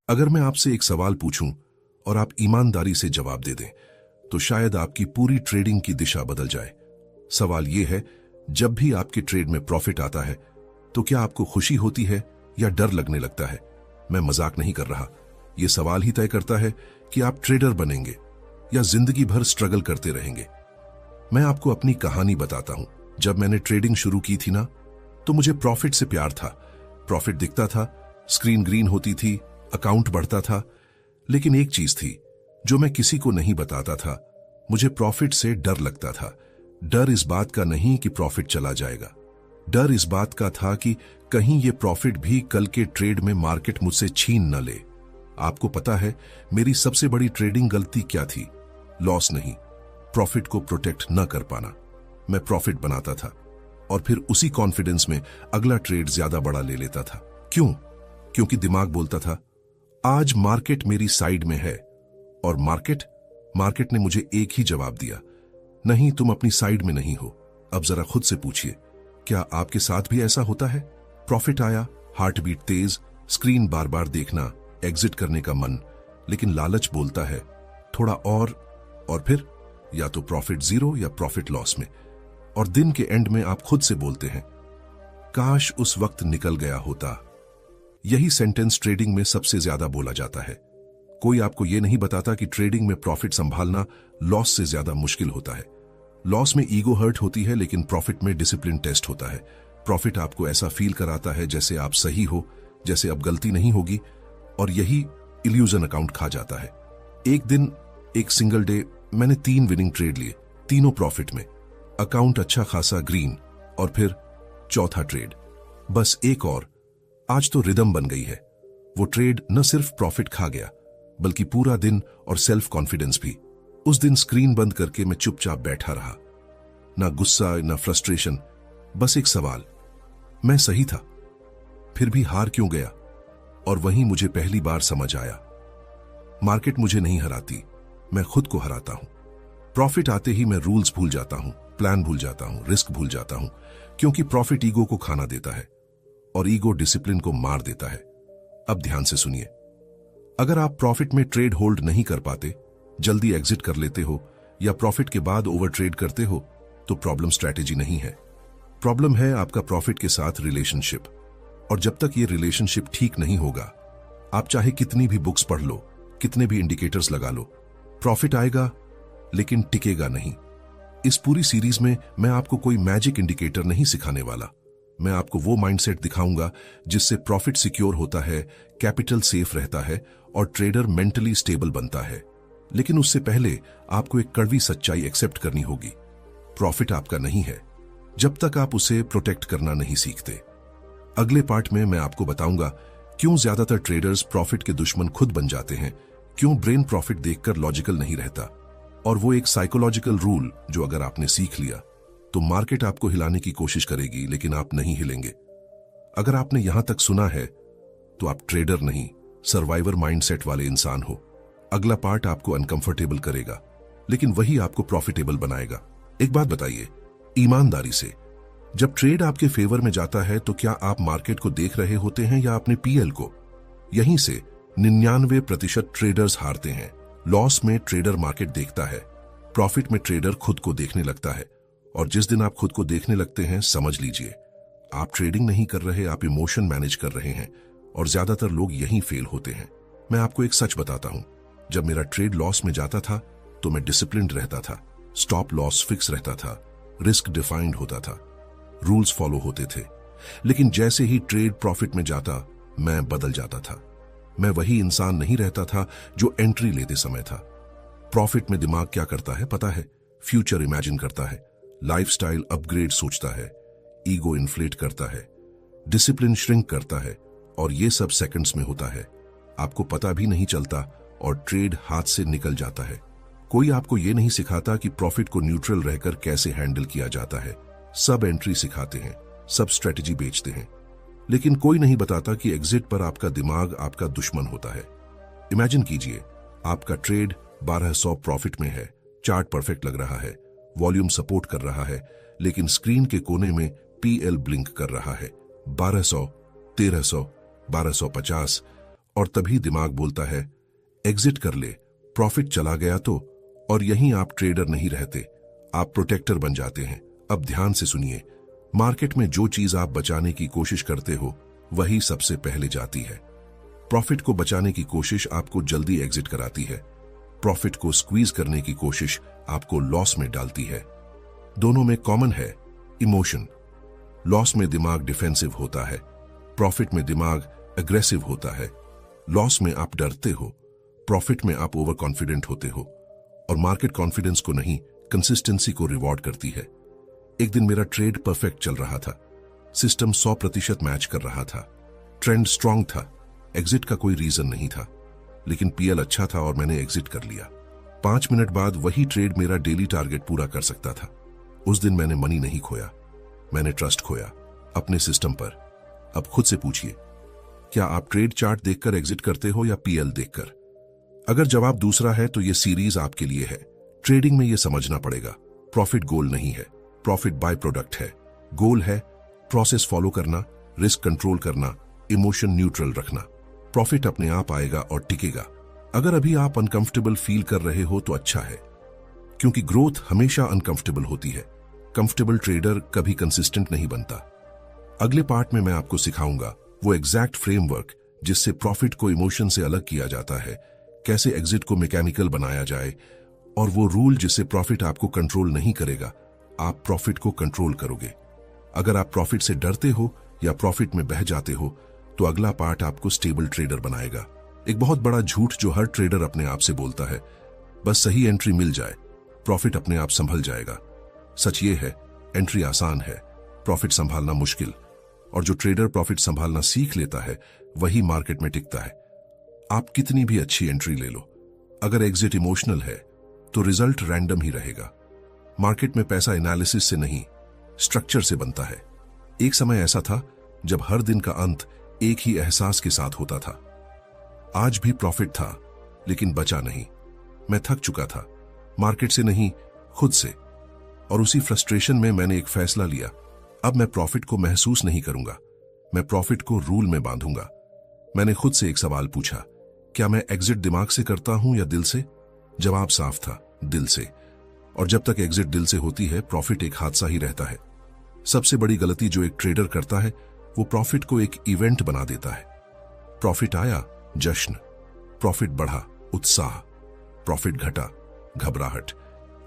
अगर मैं आपसे एक सवाल पूछूं और आप ईमानदारी से जवाब दे दें तो शायद आपकी पूरी ट्रेडिंग की दिशा बदल जाए। सवाल यह है, जब भी आपके ट्रेड में प्रॉफिट आता है तो क्या आपको खुशी होती है या डर लगने लगता है? मैं मजाक नहीं कर रहा। यह सवाल ही तय करता है कि आप ट्रेडर बनेंगे या जिंदगी भर स्ट्रगल करते रहेंगे। मैं आपको अपनी कहानी बताता हूं। जब मैंने ट्रेडिंग शुरू की थी ना, तो मुझे प्रॉफिट से प्यार था। प्रॉफिट दिखता था, स्क्रीन ग्रीन होती थी, अकाउंट बढ़ता था। लेकिन एक चीज थी जो मैं किसी को नहीं बताता था। मुझे प्रॉफिट से डर लगता था। डर इस बात का नहीं कि प्रॉफिट चला जाएगा। डर इस बात का था कि कहीं ये प्रॉफिट भी कल के ट्रेड में मार्केट मुझसे छीन न ले। आपको पता है मेरी सबसे बड़ी ट्रेडिंग गलती क्या थी? लॉस नहीं, प्रॉफिट को प्रोटेक्ट न कर पाना। मैं प्रॉफिट बनाता था और फिर उसी कॉन्फिडेंस में अगला ट्रेड ज्यादा बड़ा ले लेता था। क्यों? क्योंकि दिमाग बोलता था आज मार्केट मेरी साइड में है। और मार्केट ने मुझे एक ही जवाब दिया, नहीं, तुम अपनी साइड में नहीं हो। अब जरा खुद से पूछिए, क्या आपके साथ भी ऐसा होता है? प्रॉफिट आया, हार्ट बीट तेज, स्क्रीन बार बार देखना, एग्जिट करने का मन, लेकिन लालच बोलता है थोड़ा और फिर या तो प्रॉफिट जीरो या प्रॉफिट लॉस में। और दिन के एंड में आप खुद से बोलते हैं काश उस वक्त निकल गया होता। यही सेंटेंस ट्रेडिंग में सबसे ज्यादा बोला जाता है। कोई आपको यह नहीं बताता कि ट्रेडिंग में प्रॉफिट संभालना लॉस से ज्यादा मुश्किल होता है। लॉस में ईगो हर्ट होती है, लेकिन प्रॉफिट में डिसिप्लिन टेस्ट होता है। प्रॉफिट आपको ऐसा फील कराता है जैसे आप सही हो, जैसे अब गलती नहीं होगी, और यही इल्यूजन अकाउंट खा जाता है। एक दिन, एक सिंगल डे, मैंने 3 विनिंग ट्रेड लिए, तीनों प्रॉफिट में, अकाउंट अच्छा खासा ग्रीन, और फिर चौथा ट्रेड, बस एक और। आज तो रिदम बन गई है। वो ट्रेड न सिर्फ प्रॉफिट खा गया, बल्कि पूरा दिन और सेल्फ कॉन्फिडेंस भी। उस दिन स्क्रीन बंद करके मैं चुपचाप बैठा रहा, ना गुस्सा ना फ्रस्ट्रेशन, बस एक सवाल, मैं सही था? फिर भी हार क्यों गया? और वहीं मुझे पहली बार समझ आया, मार्केट मुझे नहीं हराती, मैं खुद को हराता हूं। प्रॉफिट आते ही मैं रूल्स भूल जाता हूं, प्लान भूल जाता हूं, रिस्क भूल जाता हूं, क्योंकि प्रॉफिट ईगो को खाना देता है और ईगो डिसिप्लिन को मार देता है। अब ध्यान से सुनिए, अगर आप प्रॉफिट में ट्रेड होल्ड नहीं कर पाते, जल्दी एग्जिट कर लेते हो या प्रॉफिट के बाद ओवर ट्रेड करते हो, तो प्रॉब्लम स्ट्रैटेजी नहीं है। प्रॉब्लम है आपका प्रॉफिट के साथ रिलेशनशिप। और जब तक ये रिलेशनशिप ठीक नहीं होगा, आप चाहे कितनी भी बुक्स पढ़ लो, कितने भी इंडिकेटर्स लगा लो, प्रॉफिट आएगा लेकिन टिकेगा नहीं। इस पूरी सीरीज में मैं आपको कोई मैजिक इंडिकेटर नहीं सिखाने वाला। मैं आपको वो माइंडसेट दिखाऊंगा जिससे प्रॉफिट सिक्योर होता है, कैपिटल सेफ रहता है और ट्रेडर मेंटली स्टेबल बनता है। लेकिन उससे पहले आपको एक कड़वी सच्चाई एक्सेप्ट करनी होगी, प्रॉफिट आपका नहीं है जब तक आप उसे प्रोटेक्ट करना नहीं सीखते। अगले पार्ट में मैं आपको बताऊंगा क्यों ज्यादातर ट्रेडर्स प्रॉफिट के दुश्मन खुद बन जाते हैं, क्यों ब्रेन प्रॉफिट देखकर लॉजिकल नहीं रहता, और वो एक साइकोलॉजिकल रूल जो अगर आपने सीख लिया तो मार्केट आपको हिलाने की कोशिश करेगी लेकिन आप नहीं हिलेंगे। अगर आपने यहां तक सुना है तो आप ट्रेडर नहीं, सर्वाइवर माइंडसेट वाले इंसान हो। अगला पार्ट आपको अनकंफर्टेबल करेगा लेकिन वही आपको प्रॉफिटेबल बनाएगा। एक बात बताइए ईमानदारी से, जब ट्रेड आपके फेवर में जाता है तो क्या आप मार्केट को देख रहे होते हैं या अपने पीएल को? यहीं से 99% ट्रेडर्स हारते हैं। लॉस में ट्रेडर मार्केट देखता है, प्रॉफिट में ट्रेडर खुद को देखने लगता है। और जिस दिन आप खुद को देखने लगते हैं, समझ लीजिए आप ट्रेडिंग नहीं कर रहे, आप इमोशन मैनेज कर रहे हैं। और ज्यादातर लोग यहीं फेल होते हैं। मैं आपको एक सच बताता हूं, जब मेरा ट्रेड लॉस में जाता था तो मैं डिसिप्लिन्ड रहता था, स्टॉप लॉस फिक्स रहता था, रिस्क डिफाइंड होता था, रूल्स फॉलो होते थे। लेकिन जैसे ही ट्रेड प्रॉफिट में जाता, मैं बदल जाता था। मैं वही इंसान नहीं रहता था जो एंट्री लेते समय था। प्रॉफिट में दिमाग क्या करता है पता है? फ्यूचर इमेजिन करता है, लाइफस्टाइल अपग्रेड सोचता है, ईगो इन्फ्लेट करता है, डिसिप्लिन श्रिंक करता है, और ये सब सेकंड्स में होता है। आपको पता भी नहीं चलता और ट्रेड हाथ से निकल जाता है। कोई आपको ये नहीं सिखाता कि प्रॉफिट को न्यूट्रल रहकर कैसे हैंडल किया जाता है। सब एंट्री सिखाते हैं, सब स्ट्रेटजी बेचते हैं, लेकिन कोई नहीं बताता कि एग्जिट पर आपका दिमाग आपका दुश्मन होता है। इमेजिन कीजिए आपका ट्रेड 1200 प्रॉफिट में है, चार्ट परफेक्ट लग रहा है, वॉल्यूम सपोर्ट कर रहा है, लेकिन स्क्रीन के कोने में पीएल ब्लिंक कर रहा है 1200, 1300, 1250, और तभी दिमाग बोलता है एग्जिट कर ले, प्रॉफिट चला गया तो। और यहीं आप ट्रेडर नहीं रहते, आप प्रोटेक्टर बन जाते हैं। अब ध्यान से सुनिए, मार्केट में जो चीज आप बचाने की कोशिश करते हो वही सबसे पहले जाती है। प्रॉफिट को बचाने की कोशिश आपको जल्दी एग्जिट कराती है, प्रॉफिट को स्क्वीज करने की कोशिश आपको लॉस में डालती है। दोनों में कॉमन है इमोशन। लॉस में दिमाग डिफेंसिव होता है, प्रॉफिट में दिमाग एग्रेसिव होता है। लॉस में आप डरते हो, प्रॉफिट में आप ओवर कॉन्फिडेंट होते हो। और मार्केट कॉन्फिडेंस को नहीं, कंसिस्टेंसी को रिवॉर्ड करती है। एक दिन मेरा ट्रेड परफेक्ट चल रहा था, सिस्टम 100% मैच कर रहा था, ट्रेंड स्ट्रांग था, एग्जिट का कोई रीजन नहीं था, लेकिन पीएल अच्छा था और मैंने एग्जिट कर लिया। 5 मिनट बाद वही ट्रेड मेरा डेली टारगेट पूरा कर सकता था। उस दिन मैंने मनी नहीं खोया, मैंने ट्रस्ट खोया अपने सिस्टम पर। अब खुद से पूछिए, क्या आप ट्रेड चार्ट देखकर एग्जिट करते हो या पीएल देखकर? अगर जवाब दूसरा है तो यह सीरीज आपके लिए है। ट्रेडिंग में यह समझना पड़ेगा, प्रॉफिट गोल नहीं है, प्रॉफिट बाय प्रोडक्ट है। गोल है प्रोसेस फॉलो करना, रिस्क कंट्रोल करना, इमोशन न्यूट्रल रखना। प्रॉफिट अपने आप आएगा और टिकेगा। अगर अभी आप अनकंफर्टेबल फील कर रहे हो तो अच्छा है, क्योंकि ग्रोथ हमेशा अनकंफर्टेबल होती है। कंफर्टेबल ट्रेडर कभी कंसिस्टेंट नहीं बनता। अगले पार्ट में मैं आपको सिखाऊंगा वो एग्जैक्ट फ्रेमवर्क जिससे प्रॉफिट को इमोशन से अलग किया जाता है, कैसे एग्जिट को मैकेनिकल बनाया जाए, और वो रूल जिससे प्रॉफिट आपको कंट्रोल नहीं करेगा, आप प्रॉफिट को कंट्रोल करोगे। अगर आप प्रॉफिट से डरते हो या प्रॉफिट में बह जाते हो तो अगला पार्ट आपको स्टेबल ट्रेडर बनाएगा। एक बहुत बड़ा झूठ जो हर ट्रेडर अपने आप से बोलता है, बस सही एंट्री मिल जाए प्रॉफिट अपने आप संभल जाएगा। सच ये है, एंट्री आसान है, प्रॉफिट संभालना मुश्किल। और जो ट्रेडर प्रॉफिट संभालना सीख लेता है वही मार्केट में टिकता है। आप कितनी भी अच्छी एंट्री ले लो, अगर एग्जिट इमोशनल है तो रिजल्ट रैंडम ही रहेगा। मार्केट में पैसा एनालिसिस से नहीं, स्ट्रक्चर से बनता है। एक समय ऐसा था जब हर दिन का अंत एक ही एहसास के साथ होता था, आज भी प्रॉफिट था लेकिन बचा नहीं। मैं थक चुका था, मार्केट से नहीं खुद से। और उसी फ्रस्ट्रेशन में मैंने एक फैसला लिया, अब मैं प्रॉफिट को महसूस नहीं करूंगा, मैं प्रॉफिट को रूल में बांधूंगा। मैंने खुद से एक सवाल पूछा, क्या मैं एग्जिट दिमाग से करता हूं या दिल से? जवाब साफ था, दिल से। और जब तक एग्जिट दिल से होती है प्रॉफिट एक हादसा ही रहता है। सबसे बड़ी गलती जो एक ट्रेडर करता है वो प्रॉफिट को एक इवेंट बना देता है। प्रॉफिट आया जश्न, प्रॉफिट बढ़ा उत्साह, प्रॉफिट घटा घबराहट।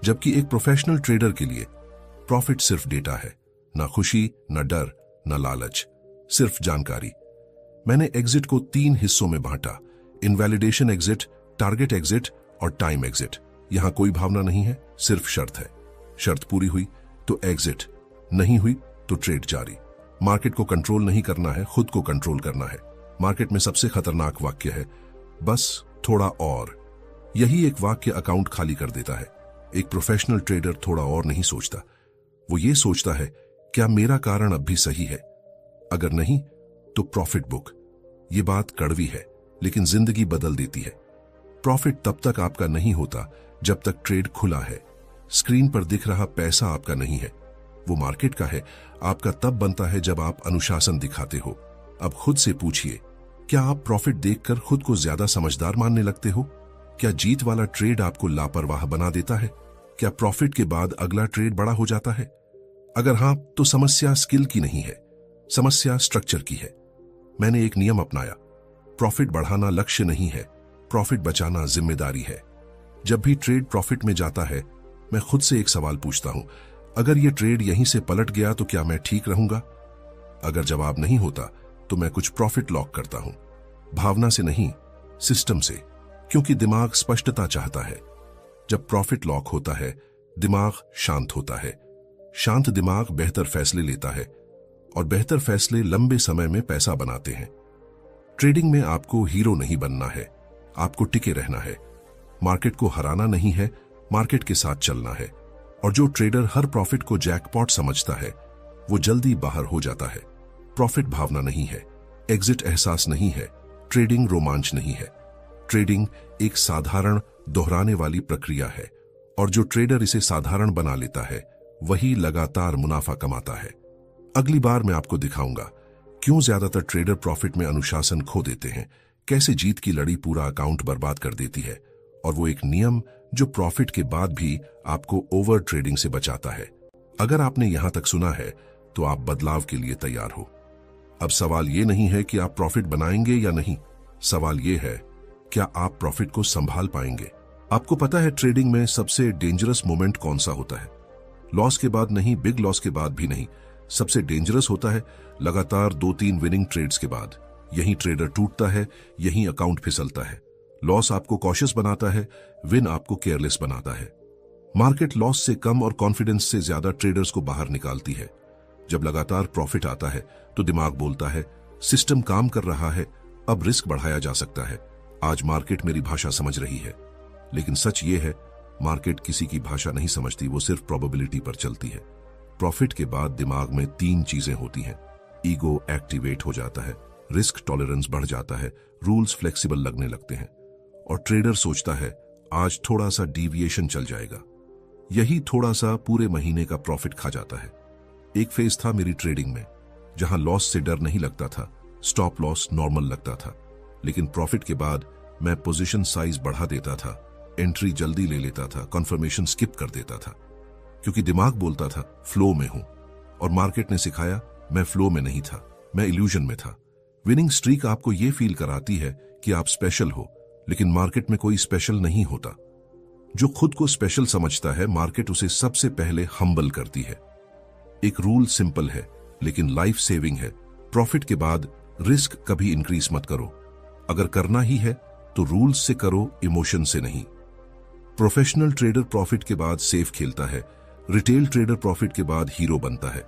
जबकि एक प्रोफेशनल ट्रेडर के लिए प्रॉफिट सिर्फ डेटा है, ना खुशी, ना डर, ना लालच, सिर्फ जानकारी। मैंने एग्जिट को 3 हिस्सों में बांटा, इनवैलिडेशन एग्जिट, टारगेट एग्जिट और टाइम एग्जिट। यहां कोई भावना नहीं है, सिर्फ शर्त है। शर्त पूरी हुई तो एग्जिट, नहीं हुई तो ट्रेड जारी। मार्केट को कंट्रोल नहीं करना है, खुद को कंट्रोल करना है। मार्केट में सबसे खतरनाक वाक्य है बस थोड़ा और। यही एक वाक्य अकाउंट खाली कर देता है। एक प्रोफेशनल ट्रेडर थोड़ा और नहीं सोचता, वो ये सोचता है क्या मेरा कारण अब भी सही है? अगर नहीं तो प्रॉफिट बुक। ये बात कड़वी है लेकिन जिंदगी बदल देती है। प्रॉफिट तब तक आपका नहीं होता जब तक ट्रेड खुला है। स्क्रीन पर दिख रहा पैसा आपका नहीं है, वो मार्केट का है। आपका तब बनता है जब आप अनुशासन दिखाते हो। अब खुद से पूछिए, क्या आप प्रॉफिट देखकर खुद को ज्यादा समझदार मानने लगते हो? क्या जीत वाला ट्रेड आपको लापरवाह बना देता है? क्या प्रॉफिट के बाद अगला ट्रेड बड़ा हो जाता है? अगर हां तो समस्या स्किल की नहीं है, समस्या स्ट्रक्चर की है। मैंने एक नियम अपनाया, प्रॉफिट बढ़ाना लक्ष्य नहीं है, प्रॉफिट बचाना जिम्मेदारी है। जब भी ट्रेड प्रॉफिट में जाता है मैं खुद से एक सवाल पूछता हूं, अगर यह ट्रेड यहीं से पलट गया तो क्या मैं ठीक रहूंगा? अगर जवाब नहीं होता तो मैं कुछ प्रॉफिट लॉक करता हूं, भावना से नहीं सिस्टम से, क्योंकि दिमाग स्पष्टता चाहता है। जब प्रॉफिट लॉक होता है दिमाग शांत होता है, शांत दिमाग बेहतर फैसले लेता है और बेहतर फैसले लंबे समय में पैसा बनाते हैं। ट्रेडिंग में आपको हीरो नहीं बनना है, आपको टिके रहना है। मार्केट को हराना नहीं है, मार्केट के साथ चलना है। और जो ट्रेडर हर प्रॉफिट को जैकपॉट समझता है वो जल्दी बाहर हो जाता है। प्रॉफिट भावना नहीं है, एग्जिट एहसास नहीं है, ट्रेडिंग रोमांच नहीं है। ट्रेडिंग एक साधारण दोहराने वाली प्रक्रिया है और जो ट्रेडर इसे साधारण बना लेता है वही लगातार मुनाफा कमाता है। अगली बार मैं आपको दिखाऊंगा क्यों ज्यादातर ट्रेडर प्रॉफिट में अनुशासन खो देते हैं, कैसे जीत की लड़ी पूरा अकाउंट बर्बाद कर देती है, और वो एक नियम जो प्रॉफिट के बाद भी आपको ओवर ट्रेडिंग से बचाता है। अगर आपने यहां तक सुना है तो आप बदलाव के लिए तैयार हो। अब सवाल ये नहीं है कि आप प्रॉफिट बनाएंगे या नहीं, सवाल ये है क्या आप प्रॉफिट को संभाल पाएंगे। आपको पता है ट्रेडिंग में सबसे डेंजरस मोमेंट कौन सा होता है? लॉस के बाद नहीं, बिग लॉस के बाद भी नहीं, सबसे डेंजरस होता है लगातार 2-3 विनिंग ट्रेड्स के बाद। यही ट्रेडर टूटता है, यही अकाउंट फिसलता है। लॉस आपको कॉशियस बनाता है, विन आपको केयरलेस बनाता है। मार्केट लॉस से कम और कॉन्फिडेंस से ज्यादा ट्रेडर्स को बाहर निकालती है। जब लगातार प्रॉफिट आता है तो दिमाग बोलता है सिस्टम काम कर रहा है, अब रिस्क बढ़ाया जा सकता है, आज मार्केट मेरी भाषा समझ रही है। लेकिन सच ये है मार्केट किसी की भाषा नहीं समझती, वो सिर्फ प्रोबेबिलिटी पर चलती है। प्रॉफिट के बाद दिमाग में 3 चीजें होती हैं। ईगो एक्टिवेट हो जाता है, रिस्क टॉलरेंस बढ़ जाता है, रूल्स फ्लेक्सिबल लगने लगते हैं, और ट्रेडर सोचता है आज थोड़ा सा डीविएशन चल जाएगा। यही थोड़ा सा पूरे महीने का प्रॉफिट खा जाता है। एक फेज था मेरी ट्रेडिंग में जहां लॉस से डर नहीं लगता था, स्टॉप लॉस नॉर्मल लगता था। लेकिन प्रॉफिट के बाद मैं पोजीशन साइज बढ़ा देता था, एंट्री जल्दी ले लेता था, कंफर्मेशन स्किप कर देता था, क्योंकि दिमाग बोलता था फ्लो में हूं, और मार्केट ने सिखाया मैं फ्लो में नहीं था, मैं इल्यूजन में था। विनिंग स्ट्रीक आपको यह फील कराती है कि आप स्पेशल हो, लेकिन मार्केट में कोई स्पेशल नहीं होता। जो खुद को स्पेशल समझता है मार्केट उसे सबसे पहले हम्बल करती है। एक रूल सिंपल है लेकिन लाइफ सेविंग है, प्रॉफिट के बाद रिस्क कभी इंक्रीज मत करो। अगर करना ही है तो रूल्स से करो, इमोशन से नहीं। प्रोफेशनल ट्रेडर प्रॉफिट के बाद सेफ खेलता है, रिटेल ट्रेडर प्रॉफिट के बाद हीरो बनता है।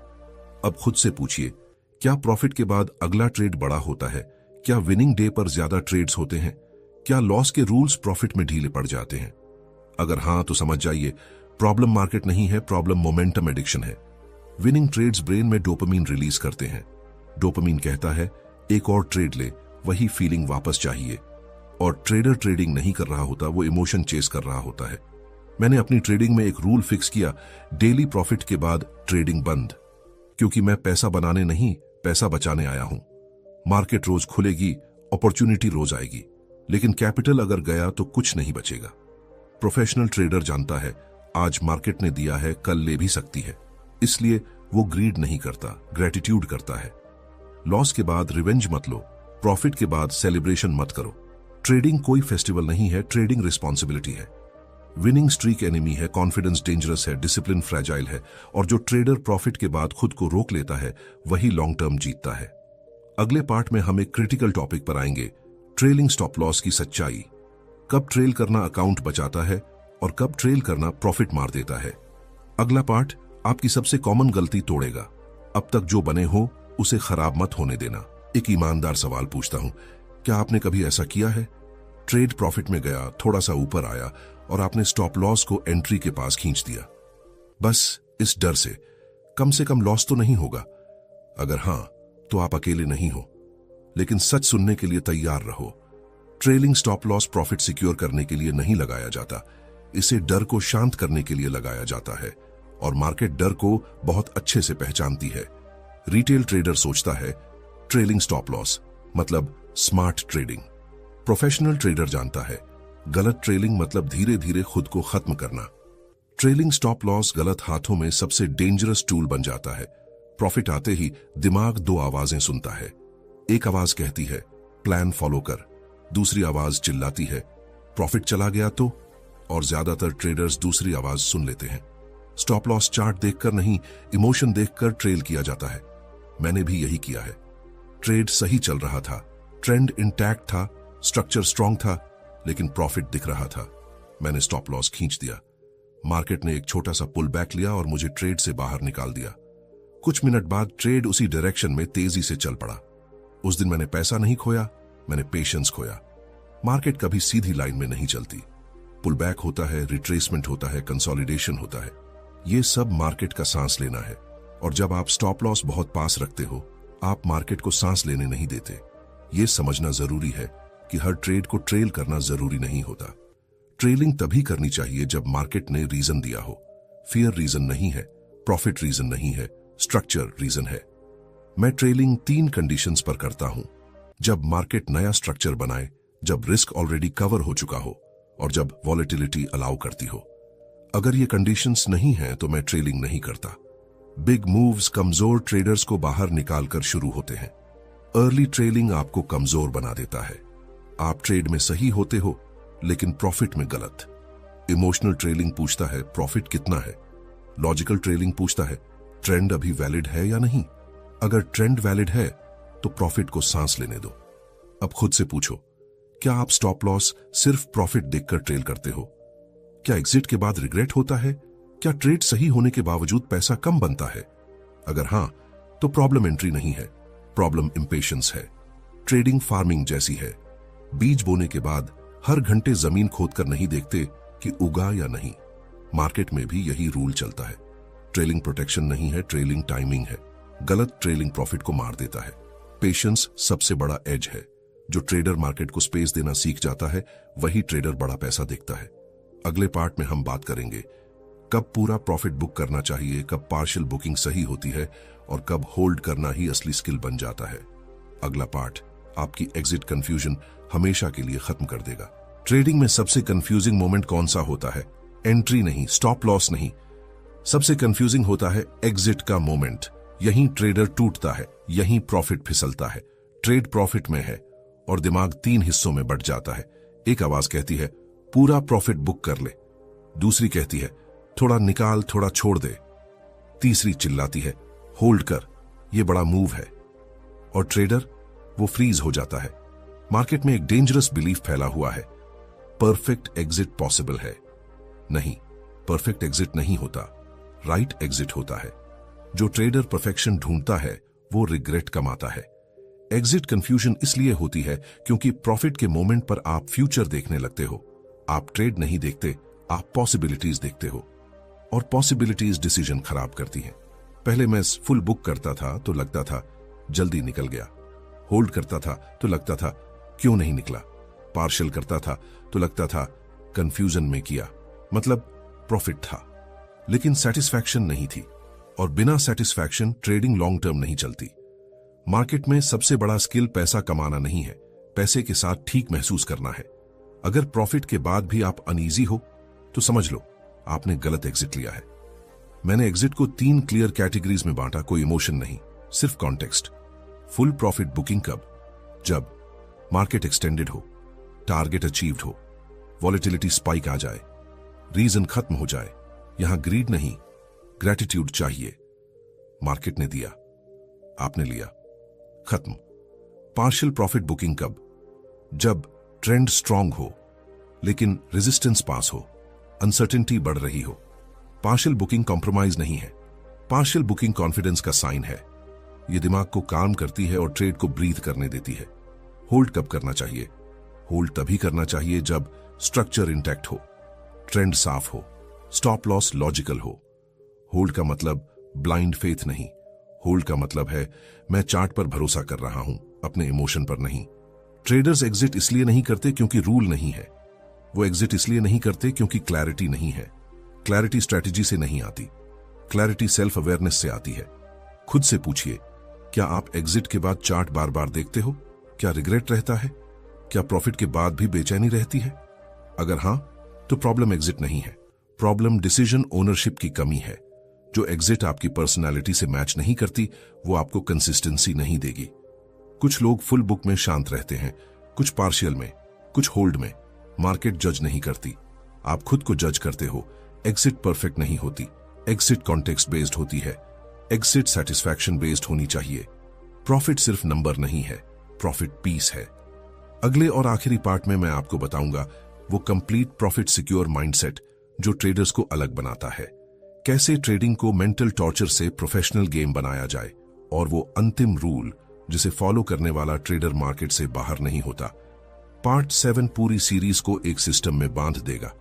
अब खुद से पूछिए, क्या प्रॉफिट के बाद अगला ट्रेड बड़ा होता है? क्या विनिंग डे पर ज्यादा ट्रेड्स होते हैं? क्या लॉस के रूल्स प्रॉफिट में ढीले पड़ जाते हैं? अगर हां तो समझ जाइए प्रॉब्लम मार्केट नहीं है, प्रॉब्लम मोमेंटम एडिक्शन है। विनिंग ट्रेड्स ब्रेन में डोपामीन रिलीज करते हैं। डोपामीन कहता है एक और ट्रेड ले, वही फीलिंग वापस चाहिए। और ट्रेडर ट्रेडिंग नहीं कर रहा होता, वो इमोशन चेस कर रहा होता है। मैंने अपनी ट्रेडिंग में एक रूल फिक्स किया, डेली प्रॉफिट के बाद ट्रेडिंग बंद, क्योंकि मैं पैसा बनाने नहीं, पैसा बचाने आया हूं। मार्केट रोज खुलेगी, अपॉर्चुनिटी रोज आएगी, लेकिन कैपिटल अगर गया तो कुछ नहीं बचेगा। प्रोफेशनल ट्रेडर जानता है आज मार्केट ने दिया है, कल ले भी सकती है, इसलिए वो ग्रीड नहीं करता, ग्रेटिट्यूड करता है। लॉस के बाद रिवेंज मत लो, प्रॉफिट के बाद सेलिब्रेशन मत करो। ट्रेडिंग कोई फेस्टिवल नहीं है, ट्रेडिंग रिस्पॉन्सिबिलिटी है। विनिंग स्ट्रीक एनिमी है, कॉन्फिडेंस डेंजरस है, डिसिप्लिन फ्रैजाइल है, और जो ट्रेडर प्रॉफिट के बाद खुद को रोक लेता है वही लॉन्ग टर्म जीतता है। अगले पार्ट में हम एक क्रिटिकल टॉपिक पर आएंगे, ट्रेलिंग स्टॉप लॉस की सच्चाई। कब ट्रेल करना अकाउंट बचाता है और कब ट्रेल करना प्रॉफिट मार देता है। अगला पार्ट आपकी सबसे कॉमन गलती तोड़ेगा। अब तक जो बने हो उसे खराब मत होने देना। एक ईमानदार सवाल पूछता हूं, क्या आपने कभी ऐसा किया है? ट्रेड प्रॉफिट में गया, थोड़ा सा ऊपर आया और आपने स्टॉप लॉस को एंट्री के पास खींच दिया, बस इस डर से कम लॉस तो नहीं होगा। अगर हां तो आप अकेले नहीं हो, लेकिन सच सुनने के लिए तैयार रहो। Trailing stop loss profit secure करने के लिए नहीं लगाया जाता, इसे डर को शांत करने के लिए लगाया जाता है, और मार्केट डर को बहुत अच्छे से पहचानती है। रिटेल ट्रेडर सोचता है ट्रेलिंग स्टॉप लॉस मतलब स्मार्ट ट्रेडिंग। प्रोफेशनल ट्रेडर जानता है गलत ट्रेलिंग मतलब धीरे धीरे खुद को खत्म करना। ट्रेलिंग स्टॉप लॉस गलत हाथों में सबसे डेंजरस टूल बन जाता है। प्रॉफिट आते ही दिमाग 2 आवाजें सुनता है। एक आवाज कहती है प्लान फॉलो कर, दूसरी आवाज चिल्लाती है प्रॉफिट चला गया तो, और ज्यादातर ट्रेडर्स दूसरी आवाज सुन लेते हैं। स्टॉप लॉस चार्ट देखकर नहीं, इमोशन देखकर ट्रेल किया जाता है। मैंने भी यही किया है। ट्रेड सही चल रहा था, ट्रेंड इंटैक्ट था, स्ट्रक्चर स्ट्रांग था, लेकिन प्रॉफिट दिख रहा था। मैंने स्टॉप लॉस खींच दिया। मार्केट ने एक छोटा सा पुल बैक लिया और मुझे ट्रेड से बाहर निकाल दिया। कुछ मिनट बाद ट्रेड उसी डायरेक्शन में तेजी से चल पड़ा। उस दिन मैंने पैसा नहीं खोया, मैंने पेशेंस खोया। मार्केट कभी सीधी लाइन में नहीं चलती, पुल बैक होता है, रिट्रेसमेंट होता है, कंसोलिडेशन होता है। ये सब मार्केट का सांस लेना है, और जब आप स्टॉप लॉस बहुत पास रखते हो, आप मार्केट को सांस लेने नहीं देते। ये समझना जरूरी है कि हर ट्रेड को ट्रेल करना जरूरी नहीं होता। ट्रेलिंग तभी करनी चाहिए जब मार्केट ने रीजन दिया हो। फियर रीजन नहीं है, प्रॉफिट रीजन नहीं है, स्ट्रक्चर रीजन है। मैं ट्रेलिंग 3 कंडीशंस पर करता हूं। जब मार्केट नया स्ट्रक्चर बनाए, जब रिस्क ऑलरेडी कवर हो चुका हो और जब वॉलेटिलिटी अलाउ करती हो। अगर ये कंडीशंस नहीं हैं तो मैं ट्रेलिंग नहीं करता। बिग मूव्स कमजोर ट्रेडर्स को बाहर निकालकर शुरू होते हैं। अर्ली ट्रेलिंग आपको कमजोर बना देता है। आप ट्रेड में सही होते हो लेकिन प्रॉफिट में गलत। इमोशनल ट्रेलिंग पूछता है प्रॉफिट कितना है, लॉजिकल ट्रेलिंग पूछता है ट्रेंड अभी वैलिड है या नहीं। अगर ट्रेंड वैलिड है तो प्रॉफिट को सांस लेने दो। अब खुद से पूछो, क्या आप स्टॉप लॉस सिर्फ प्रॉफिट देखकर ट्रेल करते हो? क्या एग्जिट के बाद रिग्रेट होता है? क्या ट्रेड सही होने के बावजूद पैसा कम बनता है? अगर हां, तो प्रॉब्लम एंट्री नहीं है, प्रॉब्लम इंपेशेंस है। ट्रेडिंग फार्मिंग जैसी है। बीज बोने के बाद हर घंटे जमीन खोदकर नहीं देखते कि उगा या नहीं। मार्केट में भी यही रूल चलता है। ट्रेलिंग प्रोटेक्शन नहीं है, ट्रेलिंग टाइमिंग है। गलत ट्रेलिंग प्रॉफिट को मार देता है। पेशेंस सबसे बड़ा एज है। जो ट्रेडर मार्केट को स्पेस देना सीख जाता है वही ट्रेडर बड़ा पैसा देखता है। अगले पार्ट में हम बात करेंगे कब पूरा प्रॉफिट बुक करना चाहिए, कब पार्शियल बुकिंग सही होती है और कब होल्ड करना ही असली स्किल बन जाता है। अगला पार्ट आपकी एग्जिट कंफ्यूजन हमेशा के लिए खत्म कर देगा। ट्रेडिंग में सबसे कंफ्यूजिंग मोमेंट कौन सा होता है? एंट्री नहीं, स्टॉप लॉस नहीं, सबसे कंफ्यूजिंग होता है एग्जिट का मोमेंट। यहीं ट्रेडर टूटता है, यहीं प्रॉफिट फिसलता है। ट्रेड प्रॉफिट में है और दिमाग 3 हिस्सों में बंट जाता है। एक आवाज कहती है पूरा प्रॉफिट बुक कर ले, दूसरी कहती है थोड़ा निकाल, थोड़ा छोड़ दे, तीसरी चिल्लाती है होल्ड कर, ये बड़ा मूव है। और ट्रेडर वो फ्रीज हो जाता है। मार्केट में एक डेंजरस बिलीफ फैला हुआ है, परफेक्ट एग्जिट पॉसिबल है। नहीं, परफेक्ट एग्जिट नहीं होता, राइट एग्जिट होता है। जो ट्रेडर परफेक्शन ढूंढता है वो रिग्रेट कमाता है। एग्जिट कंफ्यूजन इसलिए होती है क्योंकि प्रॉफिट के मोमेंट पर आप फ्यूचर देखने लगते हो। आप ट्रेड नहीं देखते, आप पॉसिबिलिटीज देखते हो और पॉसिबिलिटीज डिसीजन खराब करती हैं। पहले मैं फुल बुक करता था तो लगता था जल्दी निकल गया, होल्ड करता था तो लगता था क्यों नहीं निकला, पार्शियल करता था तो लगता था कंफ्यूजन में किया, मतलब प्रॉफिट था लेकिन सेटिस्फैक्शन नहीं थी। और बिना सेटिस्फैक्शन ट्रेडिंग लॉन्ग टर्म नहीं चलती। मार्केट में सबसे बड़ा स्किल पैसा कमाना नहीं है, पैसे के साथ ठीक महसूस करना है। अगर प्रॉफिट के बाद भी आप अनईजी हो तो समझ लो आपने गलत एग्जिट लिया है। मैंने एग्जिट को 3 क्लियर कैटेगरीज में बांटा, कोई इमोशन नहीं, सिर्फ कॉन्टेक्स्ट। फुल प्रॉफिट बुकिंग कब? जब मार्केट एक्सटेंडेड हो, टारगेट अचीव्ड हो, वॉलेटिलिटी स्पाइक आ जाए, रीजन खत्म हो जाए। यहां ग्रीड नहीं, ग्रैटिट्यूड चाहिए। मार्केट ने दिया, आपने लिया, खत्म। पार्शियल प्रॉफिट बुकिंग कब? जब ट्रेंड स्ट्रांग हो लेकिन रेजिस्टेंस पास हो, अनसर्टेनिटी बढ़ रही हो। पार्शियल बुकिंग कॉम्प्रोमाइज नहीं है, पार्शियल बुकिंग कॉन्फिडेंस का साइन है। यह दिमाग को काम करती है और ट्रेड को ब्रीथ करने देती है। होल्ड कब करना चाहिए? होल्ड तभी करना चाहिए जब स्ट्रक्चर इंटैक्ट हो, ट्रेंड साफ हो, स्टॉप लॉस लॉजिकल हो। होल्ड का मतलब ब्लाइंड फेथ नहीं, होल्ड का मतलब है मैं चार्ट पर भरोसा कर रहा हूं, अपने इमोशन पर नहीं। ट्रेडर्स एग्जिट इसलिए नहीं करते क्योंकि रूल नहीं है, वो एग्जिट इसलिए नहीं करते क्योंकि क्लैरिटी नहीं है। क्लैरिटी स्ट्रैटेजी से नहीं आती, क्लैरिटी सेल्फ अवेयरनेस से आती है। खुद से पूछिए, क्या आप एग्जिट के बाद चार्ट बार बार देखते हो? क्या रिग्रेट रहता है? क्या प्रॉफिट के बाद भी बेचैनी रहती है? अगर हां, तो प्रॉब्लम एग्जिट नहीं है, प्रॉब्लम डिसीजन ओनरशिप की कमी है। जो एग्जिट आपकी पर्सनालिटी से मैच नहीं करती वो आपको कंसिस्टेंसी नहीं देगी। कुछ लोग फुल बुक में शांत रहते हैं, कुछ पार्शियल में, कुछ होल्ड में। मार्केट जज नहीं करती, आप खुद को जज करते हो। एग्जिट परफेक्ट नहीं होती, एग्जिट कॉन्टेक्स्ट बेस्ड होती है, एग्जिट सेटिस्फैक्शन बेस्ड होनी चाहिए। प्रॉफिट सिर्फ नंबर नहीं है, प्रॉफिट पीस है। अगले और आखिरी पार्ट में मैं आपको बताऊंगा वो कंप्लीट प्रॉफिट सिक्योर माइंडसेट जो ट्रेडर्स को अलग बनाता है। कैसे ट्रेडिंग को मेंटल टॉर्चर से प्रोफेशनल गेम बनाया जाए और वो अंतिम रूल जिसे फॉलो करने वाला ट्रेडर मार्केट से बाहर नहीं होता। पार्ट 7 पूरी सीरीज को एक सिस्टम में बांध देगा।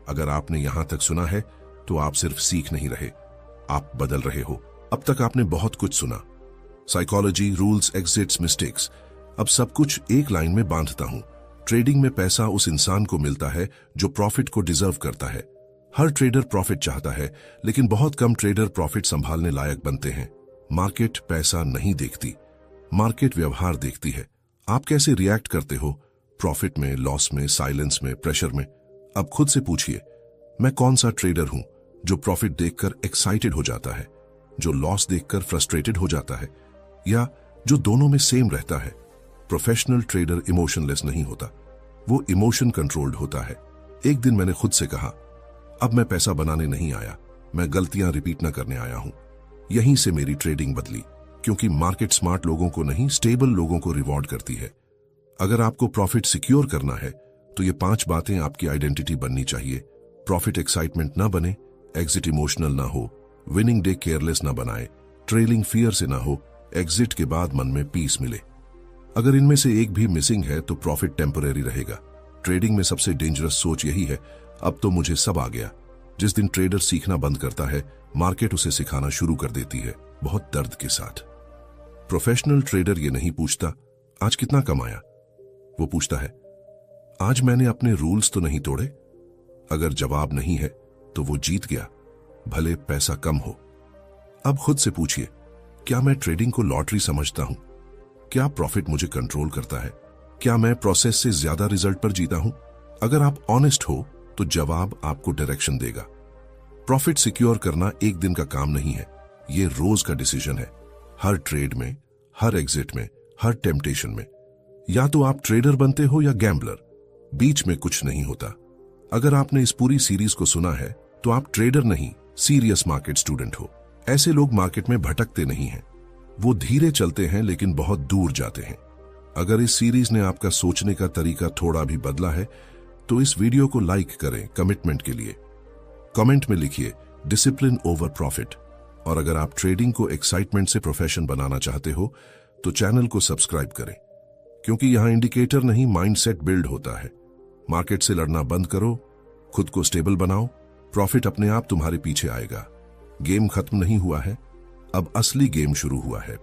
अगर आपने यहां तक सुना है तो आप सिर्फ सीख नहीं रहे, आप बदल रहे हो। अब तक आपने बहुत कुछ सुना, साइकोलॉजी, रूल्स, एग्जिट्स, मिस्टेक्स। अब सब कुछ एक लाइन में बांधता हूं। ट्रेडिंग में पैसा उस इंसान को मिलता है जो प्रॉफिट को डिजर्व करता है। हर ट्रेडर प्रॉफिट चाहता है लेकिन बहुत कम ट्रेडर प्रॉफिट संभालने लायक बनते हैं। मार्केट पैसा नहीं देखती, मार्केट व्यवहार देखती है। आप कैसे रिएक्ट करते हो, प्रॉफिट में, लॉस में, साइलेंस में, प्रेशर में? अब खुद से पूछिए, मैं कौन सा ट्रेडर हूं जो प्रॉफिट देखकर एक्साइटेड हो जाता है, जो लॉस देखकर फ्रस्ट्रेटेड हो जाता है, या जो दोनों में सेम रहता है? प्रोफेशनल ट्रेडर इमोशनलेस नहीं होता, वो इमोशन कंट्रोल्ड होता है। एक दिन मैंने खुद से कहा, अब मैं पैसा बनाने नहीं आया, मैं गलतियां रिपीट न करने आया हूं। यहीं से मेरी ट्रेडिंग बदली, क्योंकि मार्केट स्मार्ट लोगों को नहीं, स्टेबल लोगों को रिवॉर्ड करती है। अगर आपको प्रॉफिट सिक्योर करना है तो ये 5 बातें आपकी आइडेंटिटी बननी चाहिए। प्रॉफिट एक्साइटमेंट ना बने, एग्जिट इमोशनल ना हो, विनिंग डे केयरलेस ना बनाए, ट्रेलिंग फियर से ना हो, एग्जिट के बाद मन में पीस मिले। अगर इनमें से एक भी मिसिंग है तो प्रॉफिट टेम्परेरी रहेगा। ट्रेडिंग में सबसे डेंजरस सोच यही है, अब तो मुझे सब आ गया। जिस दिन ट्रेडर सीखना बंद करता है, मार्केट उसे सिखाना शुरू कर देती है, बहुत दर्द के साथ। प्रोफेशनल ट्रेडर ये नहीं पूछता आज कितना कमाया, वो पूछता है आज मैंने अपने रूल्स तो नहीं तोड़े। अगर जवाब नहीं है तो वो जीत गया, भले पैसा कम हो। अब खुद से पूछिए, क्या मैं ट्रेडिंग को लॉटरी समझता हूं? क्या प्रॉफिट मुझे कंट्रोल करता है? क्या मैं प्रोसेस से ज्यादा रिजल्ट पर जीता हूं? अगर आप ऑनेस्ट हो तो जवाब आपको डायरेक्शन देगा। प्रॉफिट सिक्योर करना एक दिन का काम नहीं है, ये रोज का डिसीजन है। हर ट्रेड में, हर एग्जिट में, हर टेम्पटेशन में। या तो आप ट्रेडर बनते हो या गैम्बलर, बीच में कुछ नहीं होता। अगर आपने इस पूरी सीरीज को सुना है तो आप ट्रेडर नहीं, सीरियस मार्केट स्टूडेंट हो। ऐसे लोग मार्केट में भटकते नहीं हैं, वो धीरे चलते हैं लेकिन बहुत दूर जाते हैं। अगर इस सीरीज ने आपका सोचने का तरीका थोड़ा भी बदला है तो इस वीडियो को लाइक करें कमिटमेंट के लिए। कमेंट में लिखिए डिसिप्लिन ओवर प्रॉफिट। और अगर आप ट्रेडिंग को एक्साइटमेंट से प्रोफेशन बनाना चाहते हो तो चैनल को सब्सक्राइब करें, क्योंकि यहां इंडिकेटर नहीं, माइंडसेट बिल्ड होता है। मार्केट से लड़ना बंद करो, खुद को स्टेबल बनाओ, प्रॉफिट अपने आप तुम्हारे पीछे आएगा। गेम खत्म नहीं हुआ है, अब असली गेम शुरू हुआ है।